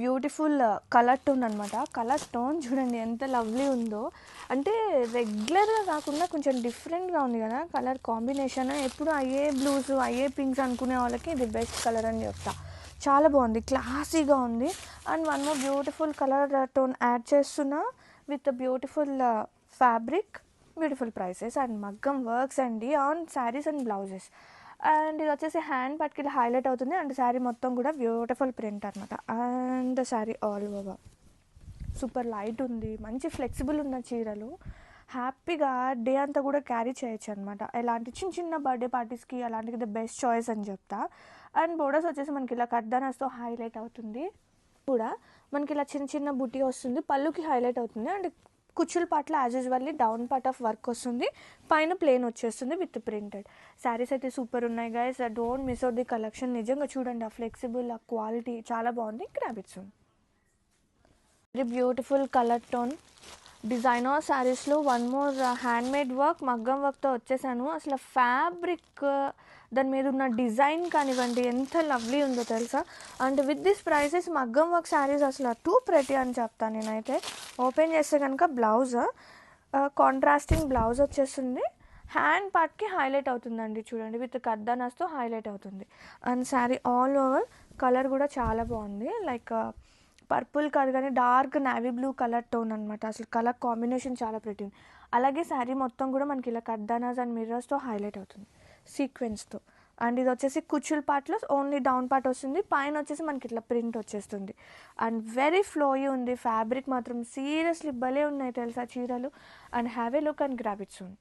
Beautiful colour tone అనమాట. Colour tone చూడండి ఎంత లవ్లీ ఉందో. అంటే రెగ్యులర్గా కాకుండా కొంచెం డిఫరెంట్గా ఉంది కదా కలర్ కాంబినేషన్. ఎప్పుడు అయ్యే బ్లూస్ అయ్యే పింక్స్ అనుకునే వాళ్ళకి ఇది బెస్ట్ కలర్ అని చెప్తా. చాలా బాగుంది, క్లాసీగా ఉంది. And one more beautiful colour tone add చేస్తున్నా with beautiful fabric, beautiful prices and మగ్గం వర్క్స్ అండి on saris and blouses. And ఇది వచ్చేసి హ్యాండ్ పట్కి ఇలా హైలైట్ అవుతుంది. అండ్ శారీ మొత్తం కూడా బ్యూటిఫుల్ ప్రింట్ అనమాట. And sari all over super light ఉంది, మంచి ఫ్లెక్సిబుల్ ఉన్న చీరలు. హ్యాపీగా డే అంతా కూడా క్యారీ చేయొచ్చు అనమాట. ఇలాంటి చిన్న చిన్న బర్త్డే పార్టీస్కి అలాంటిది ద బెస్ట్ చాయిస్ అని చెప్తా. అండ్ బోర్డర్స్ వచ్చేసి మనకి ఇలా కడ్దానాస్తో హైలైట్ అవుతుంది. కూడా మనకి ఇలా చిన్న చిన్న బుటీ వస్తుంది, పళ్ళుకి హైలైట్ అవుతుంది. అండ్ కుచ్చుల పాటలో as usually down part of work వస్తుంది, పైన ప్లేన్ వచ్చేస్తుంది విత్ ప్రింటెడ్. శారీస్ అయితే సూపర్ ఉన్నాయి guys, don't miss out the collection. నిజంగా చూడండి ఆ ఫ్లెక్సిబుల్, ఆ క్వాలిటీ చాలా బాగుంది. Grab it soon. Very beautiful colour tone designer శారీస్లో వన్ మోర్ హ్యాండ్మేడ్ వర్క్, మగ్గం వర్క్తో వచ్చేసాను. అసలు ఫ్యాబ్రిక్ దాని మీద ఉన్న డిజైన్ కానివ్వండి ఎంత లవ్లీ ఉందో తెలుసా. అండ్ విత్ దిస్ ప్రైసెస్ మగ్గం వర్క్ శారీస్ అసలు టూ ప్రెటీ అని చెప్తాను నేనైతే. ఓపెన్ చేస్తే కనుక బ్లౌజ్ కాంట్రాస్టింగ్ బ్లౌజ్ వచ్చేస్తుంది, హ్యాండ్ పార్ట్కి హైలైట్ అవుతుందండి చూడండి, విత్ కర్దానాస్తో హైలైట్ అవుతుంది. And sari all over colour కూడా చాలా బాగుంది, లైక్ పర్పుల్ కాదు కానీ dark navy blue colour tone అనమాట. అసలు కలర్ కాంబినేషన్ చాలా ప్రెటీ ఉంది. అలాగే శారీ మొత్తం కూడా మనకి ఇలా కర్దానాస్ అండ్ మిర్రర్స్తో హైలైట్ అవుతుంది సీక్వెన్స్తో. అండ్ ఇది వచ్చేసి కుచ్చుల పార్ట్లో ఓన్లీ డౌన్ పార్ట్ వస్తుంది, పైన వచ్చేసి మనకి ఇట్లా ప్రింట్ వచ్చేస్తుంది. అండ్ వెరీ ఫ్లోయీ ఉంది, ఫ్యాబ్రిక్ మాత్రం సీరియస్లీ భలే ఉన్నాయి తెలుసా చీరలు. And have a look and grab it soon.